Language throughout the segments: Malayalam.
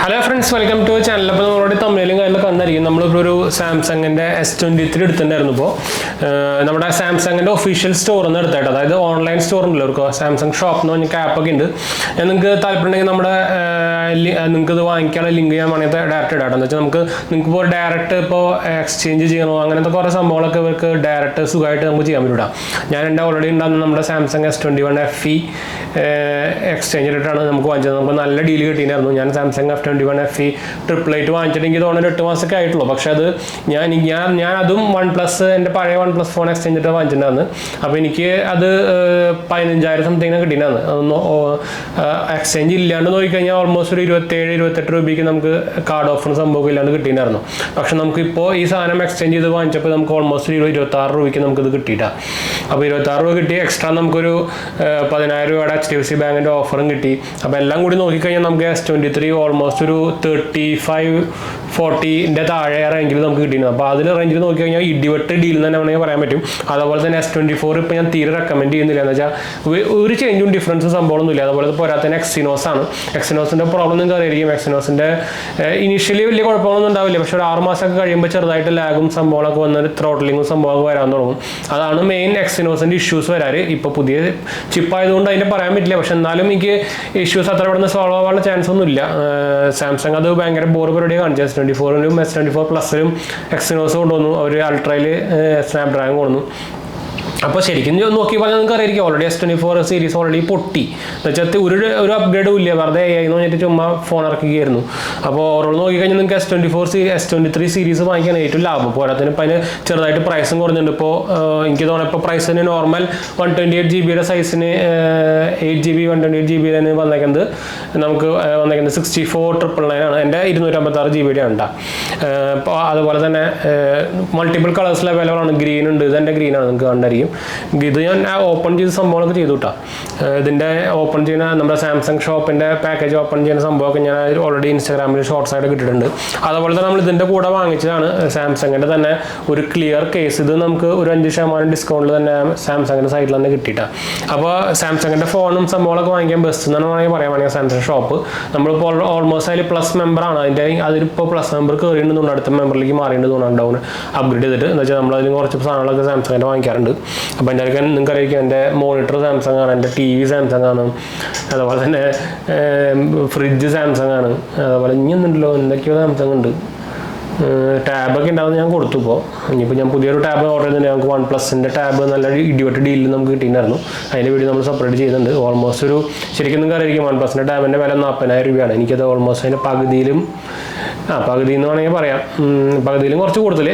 Hello friends, welcome to channel. അപ്പോൾ നമ്മളോട് തമിഴിലും കാര്യങ്ങളും കണ്ടായിരിക്കും. നമ്മളിപ്പോൾ ഒരു സാംസങ്ങിൻ്റെ S23 എടുത്തിട്ടുണ്ടായിരുന്നു. ഇപ്പോൾ നമ്മുടെ സാംസങ്ങിൻ്റെ ഒഫീഷ്യൽ സ്റ്റോറിൽ നിന്ന് എടുത്തായിട്ട്, അതായത് ഓൺലൈൻ സ്റ്റോർ ഉണ്ടല്ലോ, ഒരു സാംസങ് ഷോപ്പ് എന്ന് പറഞ്ഞ ആപ്പൊക്കെ ഉണ്ട്. നിങ്ങൾക്ക് താല്പര്യമുണ്ടെങ്കിൽ നമ്മുടെ നിങ്ങൾക്ക് ഇത് വാങ്ങിക്കാനുള്ള ലിങ്ക് ഞാൻ വേണമെങ്കിൽ ഡയറക്റ്റ് ഇടാം. എന്ന് വെച്ചാൽ നിങ്ങൾക്ക് ഇപ്പോൾ ഡയറക്റ്റ് ഇപ്പോൾ എക്സ്ചേഞ്ച് ചെയ്യണോ അങ്ങനത്തെ കുറേ സംഭവങ്ങളൊക്കെ ഇവർക്ക് ഡയറക്റ്റ് സുഖമായിട്ട് നമുക്ക് ചെയ്യാൻ പറ്റൂടാ. ഞാൻ എൻ്റെ ഓൾറെഡി ഉണ്ടാകുന്ന നമ്മുടെ സാംസങ് S21 FE എക്സ്ചേഞ്ച് ഇട്ടിട്ടാണ് നമുക്ക് വാങ്ങിച്ചത്. നമുക്ക് നല്ല ഡീൽ കിട്ടിയിട്ടുണ്ടായിരുന്നു. ഞാൻ സാംസങ് S21 FE 888 വാങ്ങിച്ചിട്ട് എനിക്ക് തോന്നുന്നു 8 മാസമൊക്കെ ആയിട്ടുള്ളൂ. പക്ഷേ അത് ഞാൻ അതും OnePlus എൻ്റെ പഴയ OnePlus ഫോൺ എക്സ്ചേഞ്ച് ഇട്ട് വാങ്ങിച്ചിട്ടുണ്ടായിരുന്നു. അപ്പോൾ എനിക്ക് അത് 15,000 സംതിങ്ങിന് കിട്ടിയിട്ടുണ്ടായിരുന്നു. അതൊന്ന് എക്സ്ചേഞ്ച് ഇല്ലാണ്ട് നോക്കിക്കഴിഞ്ഞാൽ ഓൾമോസ്റ്റ് ഒരു 27-28 രൂപയ്ക്ക് നമുക്ക് കാർഡ് ഓഫറും സംഭവം ഇല്ലാണ്ട് കിട്ടിയിട്ടുണ്ടായിരുന്നു. പക്ഷെ നമുക്കിപ്പോൾ ഈ സാധനം എക്സ്ചേഞ്ച് ചെയ്ത് വാങ്ങിച്ചപ്പോൾ നമുക്ക് ഓൾമോസ്റ്റ് 26 രൂപയ്ക്ക് നമുക്കിത് കിട്ടിയിട്ടാണ്. അപ്പോൾ 26 രൂപ കിട്ടി. എക്സ്ട്രാ നമുക്കൊരു 10,000 രൂപയുടെ HDFC ബാങ്കിൻ്റെ ഓഫറും കിട്ടി. അപ്പോൾ എല്ലാം കൂടി നോക്കിക്കഴിഞ്ഞാൽ നമുക്ക് S23 ഓൾമോസ്റ്റ് ഒരു 35-40 താഴെ റേഞ്ചിൽ നമുക്ക് കിട്ടിയിരുന്നു. അപ്പോൾ അതിൽ റേഞ്ചിൽ നോക്കിക്കഴിഞ്ഞാൽ ഇടിവെട്ട് ഡീൽ തന്നെ വേണമെങ്കിൽ പറയാൻ പറ്റും. അതുപോലെ തന്നെ S24 ഇപ്പോൾ ഞാൻ തീരെ റെക്കമെൻഡ് ചെയ്യുന്നില്ല. എന്ന് വെച്ചാൽ ഒരു ചേഞ്ചും ഡിഫറൻസും സംഭവമൊന്നുമില്ല. അതുപോലെ പോരാത്തന്നെ എക്സിനോസ് ആണ്. എക്സിനോസിൻ്റെ പ്രോബ്ലം നിങ്ങൾക്ക് അറിയായിരിക്കും. എക്സിനോസിൻ്റെ ഇനീഷ്യലി വലിയ കുഴപ്പമൊന്നും ഉണ്ടാവില്ല. പക്ഷേ ഒരു 6 മാസമൊക്കെ കഴിയുമ്പോൾ ചെറുതായിട്ട് ലാഗും സംഭവങ്ങളൊക്കെ വന്നിട്ട് ത്രോട്ടിലിങ്ങും സംഭവമൊക്കെ വരാൻ തുടങ്ങും. അതാണ് മെയിൻ എക്സിനോസിൻ്റെ ഇഷ്യൂസ് വരാറ്. ഇപ്പോൾ പുതിയ ചിപ്പായതുകൊണ്ട് അതിൻ്റെ പറയാൻ പറ്റില്ല. പക്ഷെ എന്നാലും എനിക്ക് ഇഷ്യൂസ് അത്ര പെട്ടെന്ന് സോൾവ് ആവാനുള്ള ചാൻസ് ഒന്നുമില്ല. സാംസങ് അത് ഭയങ്കര ബോർ പരിപാടി കാണിച്ചു. S24നും S24 പ്ലസിലും എക്സിനോസ് കൊണ്ടുവന്നു. അവർ അൾട്രയിൽ സ്നാപ്ഡ്രാഗൺ കൊണ്ടുവന്നു. അപ്പോൾ ശരിക്കും നോക്കി പറഞ്ഞാൽ നിങ്ങൾക്ക് അറിയായിരിക്കും ഓൾറെഡി S24 സീരീസ് ഓൾറെഡി പൊട്ടി. എന്ന് വെച്ചാൽ ഒരു അപ്ഗ്രേഡും ഇല്ല, വെറുതെ AI എന്ന് പറഞ്ഞിട്ട് ചുമ്മാ ഫോൺ ഇറക്കുകയായിരുന്നു. അപ്പോൾ ഓവറോൾ നോക്കിക്കഴിഞ്ഞാൽ നിങ്ങൾക്ക് S23 സീരീസ് വാങ്ങിക്കാൻ ഏറ്റവും ലാഭം. പോരാത്തതിന് ഇപ്പം അതിന് ചെറുതായിട്ട് പ്രൈസും കുറഞ്ഞിട്ടുണ്ട്. ഇപ്പോൾ എനിക്ക് തോന്നുന്നു ഇപ്പോൾ പ്രൈസിന് നോർമൽ 128GB സൈസിന് 8GB 128GB തന്നെ വന്നേക്കുന്നത്. നമുക്ക് വന്നേക്കുന്നത് 64,999 ആണ്. എൻ്റെ 256GB ആണ്. അപ്പോൾ അതുപോലെ തന്നെ മൾട്ടിപ്പിൾ കളേഴ്സിൽ അവൈലബിൾ ആണ്. ഗ്രീൻ ഉണ്ട്, ഇതെൻ്റെ ഗ്രീനാണ്, നിങ്ങൾക്ക് കണ്ടായിരിക്കും. ഇത് ഞാൻ ഓപ്പൺ ചെയ്ത സംഭവങ്ങളൊക്കെ ചെയ്തു കേട്ടോ. ഇതിൻ്റെ ഓപ്പൺ ചെയ്യുന്ന നമ്മുടെ സാംസങ് ഷോപ്പിൻ്റെ പാക്കേജ് ഓപ്പൺ ചെയ്യുന്ന സംഭവമൊക്കെ ഞാൻ ഓൾറെഡി ഇൻസ്റ്റാഗ്രാമിൽ ഷോർട്സ് ആയിട്ട് കിട്ടിയിട്ടുണ്ട്. അതുപോലെ തന്നെ നമ്മൾ ഇതിൻ്റെ കൂടെ വാങ്ങിച്ചതാണ് സാംസങ്ങിൻ്റെ തന്നെ ഒരു ക്ലിയർ കേസ്. ഇത് നമുക്ക് ഒരു 5% ഡിസ്കൗണ്ടിൽ തന്നെ സാംസങ്ങിൻ്റെ സൈറ്റിൽ തന്നെ കിട്ടിയിട്ടാണ്. അപ്പോൾ സാംസങ്ങിൻ്റെ ഫോണും സംഭവങ്ങളൊക്കെ വാങ്ങിക്കാൻ ബെസ്റ്റ് എന്നാണ് വേണമെങ്കിൽ സാംസങ് ഷോപ്പ്. നമ്മളിപ്പോൾ ഓൾമോസ്റ്റ് അതിൽ പ്ലസ് മെമ്പറാണ്. അതിലിപ്പോൾ പ്ലസ് മെമ്പർ കയറിയിട്ടുണ്ടെന്നുണ്ട്, അടുത്ത മെമ്പറിലേക്ക് മാറിയിട്ടുണ്ടെന്നുണ്ട് ഡൗൺ അപ്ഗ്രേഡ് ചെയ്തിട്ട്. എന്ന് വെച്ചാൽ നമ്മളതിൽ കുറച്ച് സാധനങ്ങളൊക്കെ സാംസങ്ങിൻ്റെ വാങ്ങിക്കാറുണ്ട്. അപ്പോൾ എൻ്റെ അടുക്കാൻ നിങ്ങൾക്ക് അറിയിക്കും, എൻ്റെ മോണിറ്റർ സാംസങ് ആണ്, എൻ്റെ TV സാംസങ് ആണ്, അതുപോലെ തന്നെ ഫ്രിഡ്ജ് സാംസങ് ആണ്, അതുപോലെ ഇനിയൊന്നുണ്ടല്ലോ എന്തൊക്കെയോ സാംസങ് ഉണ്ട്. ടാബൊക്കെ ഉണ്ടാകുന്നത് ഞാൻ കൊടുത്തു. ഇപ്പോൾ ഇനിയിപ്പോൾ ഞാൻ പുതിയൊരു ടാബ് ഓർഡർ ചെയ്തിട്ടുണ്ട്. ഞങ്ങൾക്ക് OnePlusൻ്റെ ടാബ് നല്ല ഇടിവെട്ട് ഡീലിൽ നമുക്ക് കിട്ടിയിട്ടുണ്ടായിരുന്നു. അതിൻ്റെ വീഡിയോ നമ്മൾ സെപ്പറേറ്റ് ചെയ്യുന്നുണ്ട്. ഓൾമോസ്റ്റ് ഒരു ശരിക്കും നിങ്ങൾക്ക് അറിയാം OnePlusൻ്റെ ടാബിൻ്റെ വില 40,000 രൂപയാണ്. എനിക്കത് ഓൾമോസ്റ്റ് അതിൻ്റെ പകുതിയിലും പകുതി എന്ന് വേണമെങ്കിൽ പറയാം, പകുതിയിലും കുറച്ച് കൂടുതൽ.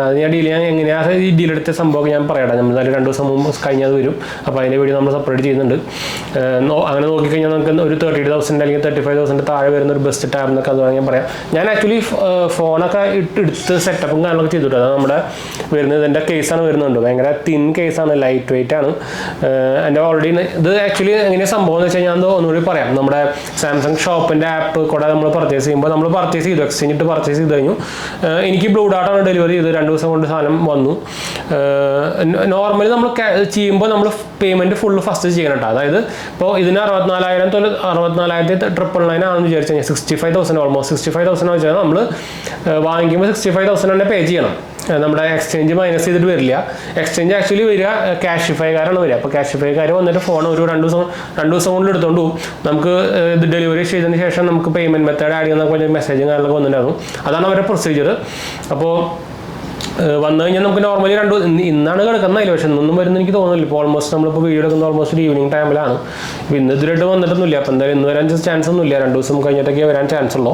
അത് ഞാൻ എങ്ങനെയാണ് ഈ ഡീലെടുത്ത സംഭവമൊക്കെ ഞാൻ പറയാം. നമ്മൾ 2 ദിവസം മുമ്പ് കഴിഞ്ഞാൽ വരും. അപ്പോൾ അതിൻ്റെ വീഡിയോ നമ്മൾ സെപ്പറേറ്റ് ചെയ്യുന്നുണ്ട്. അങ്ങനെ നോക്കിക്കഴിഞ്ഞാൽ നമുക്ക് ഒരു 30,000 അല്ലെങ്കിൽ 35,000 താഴെ വരുന്ന ഒരു ബെസ്റ്റ് ടാബ് എന്നൊക്കെ അത് വേണമെങ്കിൽ പറയാം. ഞാൻ ആക്ച്വലി ഫോണൊക്കെ എടുത്ത് സെറ്റപ്പും കാര്യങ്ങളൊക്കെ ചെയ്തിട്ടുണ്ട്. അത് നമ്മുടെ വരുന്നത് എൻ്റെ കേസാണ് വരുന്നുണ്ട്. ഭയങ്കര തിൻ കേസാണ്, ലൈറ്റ് വെയിറ്റ് ആണ്. എൻ്റെ ഓൾറെഡി ഇത് ആക്ച്വലി എങ്ങനെയാണ് സംഭവം എന്ന് വെച്ച് കഴിഞ്ഞാൽ ഞാൻ ഒന്നുകൂടി പറയാം. നമ്മുടെ സാംസങ് ഷോപ്പിൻ്റെ ആപ്പ് കൂടെ നമ്മൾ പർച്ചേസ് ചെയ്യുമ്പോൾ നമ്മൾ പർച്ചേസ് ചെയ്തു, എക്സ്ചേഞ്ച് ഇട്ട് പർച്ചേസ് ചെയ്ത് കഴിഞ്ഞു. എനിക്ക് ബ്ലൂ ഡാർട്ടാണ് ഡെലിവറി ചെയ്ത് 2 ദിവസം കൊണ്ട് സാധനം വന്നു. നോർമലി നമ്മൾ ചെയ്യുമ്പോൾ നമ്മൾ പേയ്മെൻറ്റ് ഫുള്ള് ഫസ്റ്റ് ചെയ്യണം കേട്ടോ. അതായത് ഇപ്പോൾ ഇതിന് 64,999 ആണെന്ന് വിചാരിച്ചു കഴിഞ്ഞാൽ 65,000 ഓൾമോസ്റ്റ് 65,000 വെച്ചാൽ നമ്മൾ വാങ്ങിക്കുമ്പോൾ 65,000 തന്നെ പേ ചെയ്യണം. നമ്മുടെ എക്സ്ചേഞ്ച് മൈനസ് ചെയ്തിട്ട് വരില്ല. എക്സ്ചേഞ്ച് ആക്ച്വലി വരിക ക്യാഷിഫൈക്കാരാണ് വരിക. അപ്പോൾ ക്യാഷിഫൈക്കാർ വന്നിട്ട് ഫോൺ ഒരു 2 ദിവസം കൊണ്ട് എടുത്തുകൊണ്ട് പോകും. നമുക്ക് ഇത് ഡെലിവറി ചെയ്തതിന് ശേഷം നമുക്ക് പേയ്മെൻറ്റ് മെത്തേഡ് ആഡ് ചെയ്യുന്ന കുറച്ച് മെസ്സേജും കാര്യങ്ങളൊക്കെ വന്നിട്ടുണ്ടായിരുന്നു. അതാണ് അവരുടെ പ്രൊസീജിയർ. അപ്പോൾ വന്നു കഴിഞ്ഞാൽ നമുക്ക് നോർമലി ഇന്നാണ് കിടക്കുന്നതില്ല, പക്ഷെ ഇന്നൊന്നും വരുന്ന എനിക്ക് തോന്നുന്നില്ല. ഇപ്പോൾ ഓൾമോസ്റ്റ് നമ്മളിപ്പോൾ വീഡിയോ എടുക്കുന്നത് ഓൾമോസ്റ്റ് ഈവനിങ് ടൈമിലാണ്. ഇപ്പോൾ ഇന്ന് ഇതിലായിട്ട് വന്നിട്ടൊന്നുമില്ല. അപ്പോൾ എന്തായാലും ഇന്ന് വരാൻ ചാൻസ് ഒന്നുമില്ല. 2 ദിവസം കഴിഞ്ഞിട്ടൊക്കെ വരാൻ ചാൻസ് ഉള്ളൂ.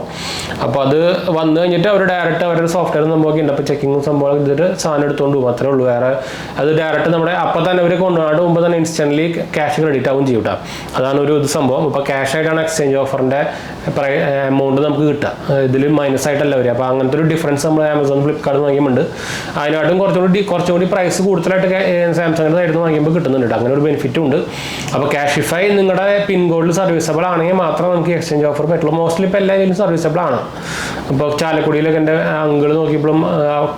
അപ്പോൾ അത് വന്നു കഴിഞ്ഞിട്ട് അവർ ഡയറക്റ്റ് അവരുടെ സോഫ്റ്റ്വെയർ സംഭവമൊക്കെ ഉണ്ട്. അപ്പോൾ ചെക്കിങ്ങും സംഭവം ഇതിട്ട് സാധനം എടുത്തുകൊണ്ട് പോകും, അത്രേ ഉള്ളൂ. വേറെ അത് ഡയറക്റ്റ് നമ്മുടെ അപ്പോൾ തന്നെ അവർ കൊണ്ടുപോകാണ്ട് മുമ്പ് തന്നെ ഇൻസ്റ്റൻ്റ്ലി ക്യാഷ് ക്രെഡിറ്റ് ആവും ചെയ്യും കേട്ടോ. അതാണ് ഒരു ഇത് സംഭവം. ഇപ്പോൾ ക്യാഷ് ആയിട്ടാണ് എക്സ്ചേഞ്ച് ഓഫറിൻ്റെ എമൗണ്ട് നമുക്ക് കിട്ടുക. ഇതിൽ മൈനസ് ആയിട്ടല്ല വരിക. അപ്പോൾ അങ്ങനത്തെ ഒരു ഡിഫറൻസ് നമ്മൾ ആമസോൺ ഫ്ലിപ്കാർട്ട് വാങ്ങിയുമുണ്ട്. അതിനായിട്ടും കുറച്ചുകൂടി പ്രൈസ് കൂടുതലായിട്ട് സാംസങ്ങിൻ്റെ സൈഡിൽ നിന്ന് വാങ്ങിക്കുമ്പോൾ കിട്ടുന്നുണ്ട്. അങ്ങനെ ഒരു ബെനിഫിറ്റും ഉണ്ട്. അപ്പോൾ ക്യാഷിഫൈ നിങ്ങളുടെ പിൻ കോഡിൽ സർവീസബിൾ ആണെങ്കിൽ മാത്രമേ നമുക്ക് എക്സ്ചേഞ്ച് ഓഫർ പറ്റുള്ളൂ. മോസ്റ്റ്ലി ഇപ്പോൾ എല്ലാവരും സർവീസബിൾ ആണ്. ഇപ്പോൾ ചാലക്കുടിയിലൊക്കെ എൻ്റെ അങ്കിൾ നോക്കിയപ്പോഴും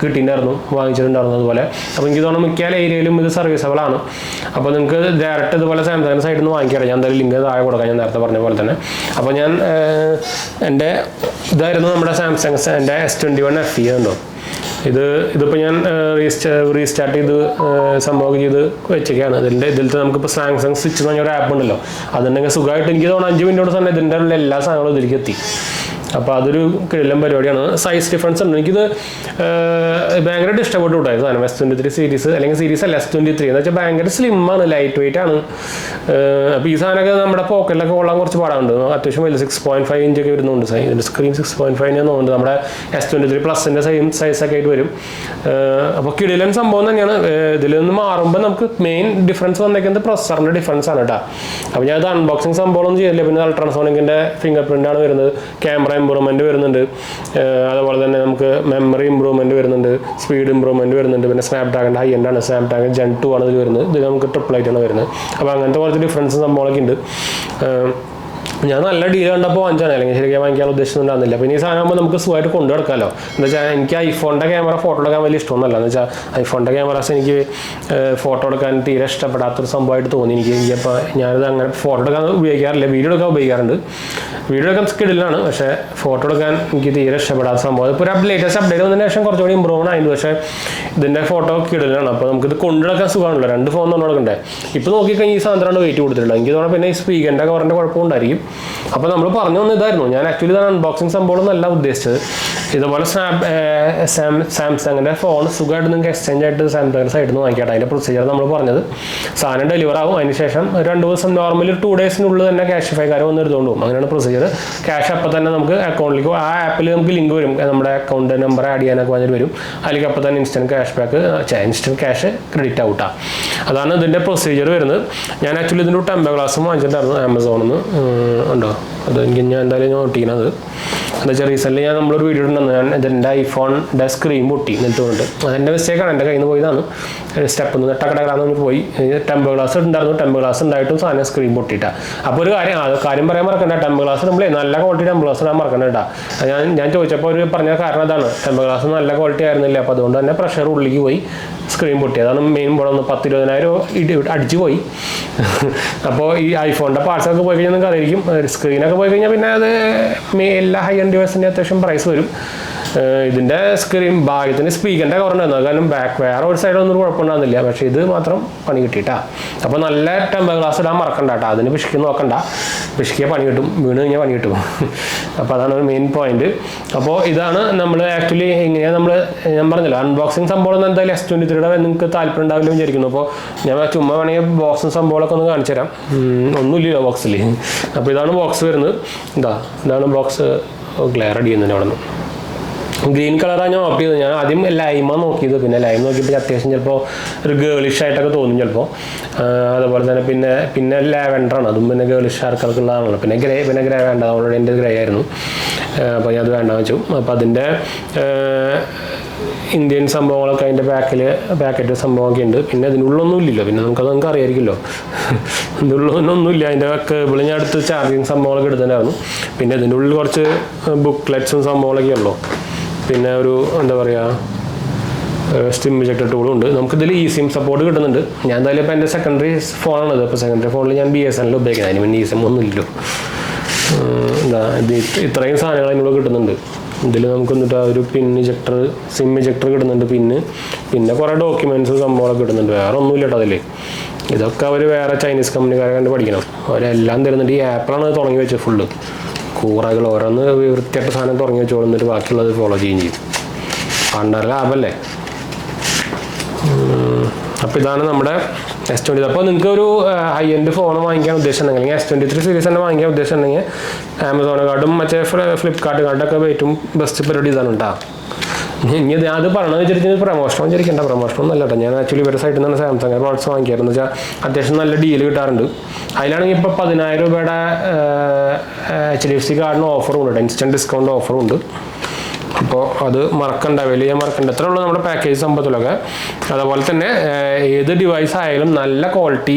കിട്ടിയിട്ടുണ്ടായിരുന്നു, വാങ്ങിച്ചിട്ടുണ്ടായിരുന്നു അതുപോലെ. അപ്പോൾ എനിക്ക് തോന്നുന്നു മിക്ക ഏരിയയിലും ഇത് സർവീസബിൾ ആണ്. അപ്പോൾ നിങ്ങൾക്ക് ഡയറക്റ്റ് ഇതുപോലെ സാംസങ്ങിൻ്റെ സൈഡിൽ നിന്ന് വാങ്ങിക്കാം. ഞാൻ എന്തായാലും ലിങ്ക് താഴെ കൊടുക്കാം, ഞാൻ നേരത്തെ പറഞ്ഞ പോലെ തന്നെ. അപ്പോൾ ഞാൻ എൻ്റെ ഇതായിരുന്നു നമ്മുടെ സാംസങ് S21 FE ഉണ്ടോ, ഇതിപ്പോൾ ഞാൻ റീസ്റ്റാർട്ട് ചെയ്ത് സംഭവം ചെയ്ത് വെച്ചൊക്കെയാണ്. ഇതിലത്തെ നമുക്കിപ്പോൾ സാംസങ് സ്വിച്ച് എന്ന് പറഞ്ഞൊരു ആപ്പ് ഉണ്ടല്ലോ, അതുണ്ടെങ്കിൽ സുഖമായിട്ട് എനിക്ക് തോന്നുന്നു 5 മിനിറ്റോട് തന്നെ ഇതിൻ്റെ ഉള്ള എല്ലാ സാധനങ്ങളും ഇതിലേക്ക് എത്തി. അപ്പോൾ അതൊരു കിഴിലം പരിപാടിയാണ്. സൈസ് ഡിഫറൻസ് ഉണ്ട്. എനിക്കിത് ഭയങ്കരമായിട്ട് ഇഷ്ടപ്പെട്ടു കൂട്ടാ സാധനം. S23 സീരീസ് അല്ലെങ്കിൽ സീരീസ് അല്ല S23 എന്ന് വെച്ചാൽ ഭയങ്കര സ്ലിമ്മാണ്, ലൈറ്റ് വെയിറ്റ് ആണ്. അപ്പോൾ ഈ സാധനമൊക്കെ നമ്മുടെ പോക്കറ്റിലൊക്കെ കൊള്ളാൻ കുറച്ച് പാടാണ്ട്. അത്യാവശ്യം വലിയ 6.5 ഇഞ്ചൊക്കെ വരുന്നുണ്ട്. ഇതിൻ്റെ സ്ക്രീൻ 6.5 തോന്നുന്നുണ്ട്. നമ്മുടെ S23 പ്ലസിൻ്റെ സെയിം സൈസൊക്കെ ആയിട്ട് വരും. അപ്പോൾ കിടിലൻ സംഭവം തന്നെയാണ്. ഇതിൽ നിന്ന് മാറുമ്പോൾ നമുക്ക് മെയിൻ ഡിഫറൻസ് വന്നേക്കുന്നത് പ്രൊസറിൻ്റെ ഡിഫറൻസ് ആണ് കേട്ടോ. അപ്പോൾ ഞാൻ അത് അൺബോക്സിങ് സംഭവമൊന്നും ചെയ്യില്ല. പിന്നെ അൾട്രാസോണിക്കിൻ്റെ ഫിംഗർ പ്രിൻ്റാണ് വരുന്നത്, ക്യാമറ ഇമ്പ്രൂവ്മെൻറ്റ് വരുന്നുണ്ട്, അതുപോലെ തന്നെ നമുക്ക് മെമ്മറി ഇമ്പ്രൂവ്മെൻറ്റ് വരുന്നുണ്ട്, സ്പീഡ് ഇമ്പ്രൂവ്മെൻറ്റ് വരുന്നുണ്ട്. പിന്നെ സ്നാപ്ഡ്രാഗൺ ഹൈ എൻഡ് ആണ്, സ്നാപ്ഡ്രാഗൺ Gen 2 ആണ് ഇതിൽ വരുന്നത്. ഇത് നമുക്ക് ട്രിപ്പിൾ ആയിട്ടാണ് വരുന്നത്. അപ്പോൾ അങ്ങനത്തെ കുറച്ച് ഡിഫറൻസ് സംഭവങ്ങളൊക്കെ ഉണ്ട്. ഞാൻ നല്ല ഡീൽ കണ്ടപ്പോൾ വാങ്ങിച്ചാണ്, അല്ലെങ്കിൽ ശരിക്കും വാങ്ങിക്കാൻ ഉദ്ദേശിച്ചിട്ടുണ്ടായിരുന്നില്ല. പിന്നെ ഈ സാധനമാകുമ്പോൾ നമുക്ക് സുഖമായിട്ട് കൊണ്ടു നടക്കാമല്ലോ. എന്ന് വെച്ചാൽ എനിക്ക് ഐഫോണിൻ്റെ ക്യാമറ ഫോട്ടോ എടുക്കാൻ വലിയ ഇഷ്ടമൊന്നുമല്ല. എന്ന് വെച്ചാൽ ഐഫോണിൻ്റെ ക്യാമറാസ് എനിക്ക് ഫോട്ടോ എടുക്കാൻ തീരെ ഇഷ്ടപ്പെടാത്തൊരു സംഭവമായിട്ട് തോന്നി എനിക്കപ്പോൾ ഞാനത് അങ്ങനെ ഫോട്ടോ എടുക്കാൻ ഉപയോഗിക്കാറില്ല, വീഡിയോ എടുക്കാൻ ഉപയോഗിക്കാറുണ്ട്. വീഡിയോ എടുക്കാൻ സ്കിഡിലാണ്, പക്ഷേ ഫോട്ടോ എടുക്കാൻ എനിക്ക് തീരെ ഇഷ്ടപ്പെടാത്ത സംഭവം. ഇപ്പോൾ ഒരു ലേറ്റസ്റ്റ് അപ്ഡേറ്റ് വന്നതിന് ശേഷം കുറച്ചുകൂടി ഇമ്പ്രൂവ് ആയിരുന്നു, പക്ഷേ ഇതിൻ്റെ ഫോട്ടോ കിടലാണ്. അപ്പോൾ നമുക്കിത് കൊണ്ടുനടക്കാൻ സുഖമാണല്ലോ, 2 ഫോൺ കൊണ്ട് നടക്കണ്ടേ. ഇപ്പോൾ നോക്കിക്കഴിഞ്ഞാൽ ഈ സാധനമാണ് വെയിറ്റ് കൊടുത്തിട്ടുള്ളത്. എനിക്ക് തോന്നുന്നു പിന്നെ ഈ സ്പീക്കറിൻ്റെ കവറിൻ്റെ കുഴപ്പമുണ്ടായിരിക്കും. അപ്പോൾ നമ്മൾ പറഞ്ഞു വന്ന ഇതായിരുന്നു. ഞാൻ ആക്ച്വലി ഇതാണ് അൺബോക്സിങ് സംഭവമൊന്നുമല്ല ഉദ്ദേശിച്ചത്. ഇതുപോലെ സാംസങ്ങിൻ്റെ ഫോൺ സുഖമായിട്ട് നിങ്ങൾക്ക് എക്സ്ചേഞ്ച് ആയിട്ട് സാംസങ്ങിൻ്റെ സൈഡിൽ നിന്ന് വാങ്ങിക്കട്ടെ. അതിൻ്റെ പ്രൊസീജിയർ നമ്മൾ പറഞ്ഞത്, സാധനം ഡെലിവർ ആവും, അതിന് ശേഷം 2 ദിവസം നോർമലി 2 ഡേയ്സിനുള്ളിൽ തന്നെ ക്യാഷിഫൈക്കാർ വന്ന് എടുത്തുകൊണ്ട് പോകും. അങ്ങനെയാണ് പ്രൊസീജിയർ. ക്യാഷ് അപ്പം തന്നെ നമുക്ക് അക്കൗണ്ടിലേക്ക്, ആ ആപ്പിൽ നമുക്ക് ലിങ്ക് വരും, നമ്മുടെ അക്കൗണ്ട് നമ്പർ ആഡ് ചെയ്യാനൊക്കെ വന്നിട്ട് വരും. അതിലേക്ക് അപ്പം തന്നെ ഇൻസ്റ്റൻറ്റ് ക്യാഷ് ക്രെഡിറ്റ് ഔട്ടാ. അതാണ് ഇതിൻ്റെ പ്രൊസീജിയർ വരുന്നത്. ഞാൻ ആക്ച്വലി ഇതിൻ്റെ ടെമ്പർ ഗ്ലാസും വാങ്ങിച്ചിട്ടുണ്ടായിരുന്നു ആമസോണിൽ നിന്ന്. ഉണ്ടോ അത് എനിക്ക് ഞാൻ എന്തായാലും നോട്ടിക്കുന്നത് എന്താ വെച്ചാൽ റീസെൻ്റ്ലി നമ്മളൊരു വീഡിയോ ഉണ്ടെന്ന്, ഞാൻ ഇതിൻ്റെ ഐഫോണിൻ്റെ സ്ക്രീൻ പൊട്ടി നിന്നിട്ടുണ്ട്. അതെൻ്റെ മിസ്റ്റേക്കാണ്, എൻ്റെ കയ്യിൽ നിന്ന് പോയതാണ്. സ്റ്റെപ്പ് നിന്ന് ടക്കടക്കടാന്ന് പോയി. ടെമ്പർ ഗ്ലാസ് ഉണ്ടായിരുന്നു, ടെമ്പർ ഗ്ലാസ് ഉണ്ടായിട്ടും സാധനം സ്ക്രീൻ പൊട്ടിയിട്ടാണ്. അപ്പോൾ ഒരു കാര്യം പറയാൻ മറക്കണ്ട, ടെമ്പർ ഗ്ലാസ് നമ്മളെ നല്ല ക്വാളിറ്റി ടെമ്പർ ഗ്ലാസ് ഇടാൻ മറക്കണ്ട കേട്ടോ. ഞാൻ ചോദിച്ചപ്പോൾ ഒരു പറഞ്ഞ കാരണം അതാണ്, ടെമ്പർ ഗ്ലാസ് നല്ല ക്വാളിറ്റി ആയിരുന്നില്ല. അപ്പോൾ അതുകൊണ്ട് തന്നെ പ്രഷർ ഉള്ളിലേക്ക് പോയി സ്ക്രീൻ പൊട്ടി. അതാണ് മെയിൻ പ്രോബ്ലം. 10-20,000 അടിച്ചു പോയി. അപ്പോൾ ഈ ഐഫോണിൻ്റെ പാർട്സൊക്കെ പോയി കഴിഞ്ഞാൽ നിങ്ങൾക്ക് അറിയായിരിക്കും, സ്ക്രീനൊക്കെ പോയി കഴിഞ്ഞാൽ പിന്നെ അത് എല്ലാ ഹൈ എൻഡ് ഡിവൈസിൻ്റെ അത്യാവശ്യം പ്രൈസ് വരും. ഇതിൻ്റെ സ്ക്രീൻ ഭാഗ്യത്തിന് സ്പീക്കറിൻ്റെ കവറുണ്ടായിരുന്നു, കാരണം വേറെ ഒരു സൈഡൊന്നും കുഴപ്പമുണ്ടാകുന്നില്ല. പക്ഷേ ഇത് മാത്രം പണി കിട്ടിയിട്ടാ. അപ്പോൾ നല്ല ടെമ്പർ ഗ്ലാസ് ഇടാൻ മറക്കണ്ട കേട്ടോ. അതിന് പിശുക്കി നോക്കണ്ട, പിശുക്കിയാൽ പണി കിട്ടും, വീണ് കഴിഞ്ഞാൽ പണി കിട്ടും. അപ്പോൾ അതാണ് ഒരു മെയിൻ പോയിന്റ്. അപ്പോൾ ഇതാണ് നമ്മൾ ആക്ച്വലി എങ്ങനെയാണ് ഞാൻ പറഞ്ഞല്ലോ അൺബോക്സിങ് സംഭവം എന്തായാലും S23 നിങ്ങൾക്ക് താല്പര്യം ഉണ്ടാവില്ല വിചാരിക്കുന്നു. അപ്പോൾ ഞാൻ ചുമ്മാ വേണമെങ്കിൽ ബോക്സും സംഭവങ്ങളൊക്കെ ഒന്ന് കാണിച്ചു തരാം. ഒന്നുമില്ല ബോക്സിൽ. അപ്പോൾ ഇതാണ് ബോക്സ് വരുന്നത്. ഇതാണ് ബോക്സ്. ക്ലിയർ അടിയുന്നുണ്ട് അവിടെ നിന്ന്. ഗ്രീൻ കളറാണ് ഞാൻ ഓപ്റ്റ് ചെയ്തത്. ഞാൻ ആദ്യം ലൈമാണ് നോക്കിയത്. പിന്നെ ലൈം നോക്കിയപ്പോൾ അത്യാവശ്യം ചിലപ്പോൾ ഒരു ഗേളിഷ് ആയിട്ടൊക്കെ തോന്നും ചിലപ്പോൾ. അതുപോലെ തന്നെ പിന്നെ ലാവെൻഡറാണ്, അതും പിന്നെ ഗേളിഷ് ആൾക്കാർക്കുള്ളതാണല്ലോ. പിന്നെ ഗ്രേ വേണ്ട, ഓൾറെഡി എൻ്റെ ഗ്രേ ആയിരുന്നു. അപ്പോൾ ഞാൻ അത് വേണ്ട വെച്ചു. അപ്പോൾ അതിൻ്റെ ഇന്ത്യൻ സംഭവങ്ങളൊക്കെ അതിൻ്റെ പാക്കറ്റ് സംഭവമൊക്കെ ഉണ്ട്. പിന്നെ അതിനുള്ളൊന്നും ഇല്ലല്ലോ, പിന്നെ നിങ്ങൾക്ക് അറിയാമായിരിക്കുമല്ലോ, ഇതിനുള്ളൊന്നുമില്ല. അതിൻ്റെ കേബിൾ ഞാൻ അടുത്ത് ചാർജിങ് സംഭവങ്ങളൊക്കെ എടുത്തിട്ടുണ്ടായിരുന്നു. പിന്നെ ഇതിൻ്റെ ഉള്ളിൽ കുറച്ച് ബുക്ക്ലെറ്റ്സും സംഭവങ്ങളൊക്കെ ഉള്ളൂ. പിന്നെ ഒരു എന്താ പറയുക സ്റ്റിം ഇജക്ടർ ടൂളും ഉണ്ട്. നമുക്കിതിൽ eSIM സപ്പോർട്ട് കിട്ടുന്നുണ്ട്. ഞാൻ എന്തായാലും ഇപ്പോൾ എൻ്റെ സെക്കൻഡറി ഫോണാണിത്. ഇപ്പോൾ സെക്കൻഡറി ഫോണിൽ ഞാൻ BSNL ഉപയോഗിക്കുന്നത്, അതിന് പിന്നെ eSIM ഒന്നും ഇല്ലല്ലോ. ഇത്രയും സാധനങ്ങൾ അതിനുള്ള കിട്ടുന്നുണ്ട്. ഇതിൽ നമുക്ക് എന്നിട്ട് ഒരു സിം ഇജക്ടർ കിട്ടുന്നുണ്ട്. പിന്നെ കുറേ ഡോക്യുമെൻറ്റ്സ് സംഭവങ്ങളൊക്കെ കിട്ടുന്നുണ്ട്. വേറെ ഒന്നുമില്ല കേട്ടോ അതിൽ. ഇതൊക്കെ അവർ വേറെ ചൈനീസ് കമ്പനിക്കാരെ കണ്ട് പഠിക്കണം. അവരെല്ലാം തരുന്നുണ്ട്. ഈ ആപ്പിളാണ് തുടങ്ങി വെച്ചത് ഫുള്ള്. കൂറകൾ ഓരോന്ന് വൃത്തിയായിട്ട് സാധനം തുടങ്ങി വെച്ചോളുന്നിട്ട് ബാക്കിയുള്ളത് ഫോളോ ചെയ്യും. പണ്ടര ലാഭമല്ലേ. അപ്പോൾ ഇതാണ് നമ്മുടെ S23. അപ്പോൾ നിങ്ങൾക്ക് ഒരു ഹൈ എൻഡ് ഫോൺ വാങ്ങിക്കാൻ ഉദ്ദേശിച്ചിട്ടുണ്ടെങ്കിൽ, അല്ലെങ്കിൽ S23 സീരീസ് തന്നെ വാങ്ങിക്കാൻ ഉദ്ദേശിച്ചിട്ടുണ്ടെങ്കിൽ ആമസോണെക്കാട്ടും മറ്റേ ഫ്ലിപ്കാർട്ടിനെക്കാട്ടൊക്കെ ഏറ്റവും ബെസ്റ്റ് പരിപാടി ഇതാണ് കേട്ടോ. ഇനി അത് പറയണമെന്ന് വെച്ചിട്ട് പ്രമോഷനും വിചാരിക്കേണ്ട, പ്രമോഷനൊന്നും അല്ല കേട്ടോ. ഞാൻ ആക്ച്വലി ഇവരുടെ സൈഡിൽ നിന്നാണ് സാംസങ് പ്രോഡക്ട്സ് വാങ്ങിക്കാറെന്ന് വെച്ചാൽ അത്യാവശ്യം നല്ല ഡീൽ കിട്ടാറുണ്ട്. അതിലാണെങ്കിൽ ഇപ്പോൾ 10,000 രൂപയുടെ HDFC കാർഡിന് ഓഫറും ഉണ്ട്, ഇൻസ്റ്റൻറ്റ് ഡിസ്കൗണ്ട് ഓഫറും ഉണ്ട്. അപ്പോൾ അത് മറക്കണ്ട, വലിയ മറക്കണ്ട. എത്ര ഉള്ളൂ നമ്മുടെ പാക്കേജ് സംഭവത്തിലൊക്കെ. അതുപോലെ തന്നെ ഏത് ഡിവൈസ് ആയാലും നല്ല ക്വാളിറ്റി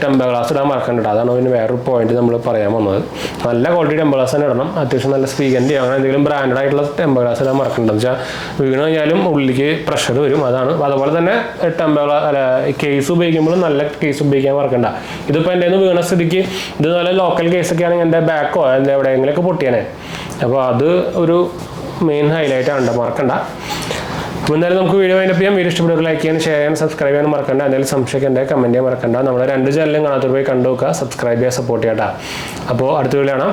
ടെമ്പർ ഗ്ലാസ് ഇടാൻ മറക്കണ്ട. അതാണ് പിന്നെ വേറൊരു പോയിന്റ് നമ്മൾ പറയാൻ വന്നത്. നല്ല ക്വാളിറ്റി ടെമ്പർ ഗ്ലാസ് തന്നെ ഇടണം. അത്യാവശ്യം നല്ല സ്പീക്കറിൻ്റെ അങ്ങനെ എന്തെങ്കിലും ബ്രാൻഡഡ് ആയിട്ടുള്ള ടെമ്പർ ഗ്ലാസ് ഇടാൻ മറക്കണ്ടെന്ന് വെച്ചാൽ വീണ് കഴിഞ്ഞാലും ഉള്ളിലേക്ക് പ്രഷർ വരും. അതാണ്. അതുപോലെ തന്നെ ടെമ്പർ ഗ്ലാസ് അല്ല കേസ് ഉപയോഗിക്കുമ്പോൾ നല്ല കേസ് ഉപയോഗിക്കാൻ മറക്കണ്ട. ഇതിപ്പോൾ എൻ്റെ വീണ സ്ഥിതിക്ക് ഇത് നല്ല ലോക്കൽ കേസൊക്കെ ആണെങ്കിൽ എൻ്റെ ബാക്കോ എൻ്റെ എവിടെയെങ്കിലൊക്കെ പൊട്ടിയാനേ. അപ്പോൾ അത് ഒരു മെയിൻ ഹൈലൈറ്റ് ആണ്, മറക്കണ്ട. അപ്പോൾ എന്തായാലും നമുക്ക് വീഡിയോ അതിൻ്റെ ചെയ്യാം. വീഡിയോ ഇഷ്ടപ്പെടുക ലൈക്ക് ചെയ്യാനും ഷെയർ ചെയ്യാനും സബ്സ്ക്രൈബ് ചെയ്യാനും മറക്കണ്ട. എന്തെങ്കിലും സംശയമൊക്കെ കമൻറ്റ് ചെയ്യാൻ മറക്കണ്ട. നമ്മുടെ 2 ചാനലും കാണാത്തവർ പോയി കണ്ടു നോക്കുക, സബ്സ്ക്രൈബ് ചെയ്യുക, സപ്പോർട്ട് ചെയ്യാം. അപ്പോൾ അടുത്ത വീഡിയോ കാണാം.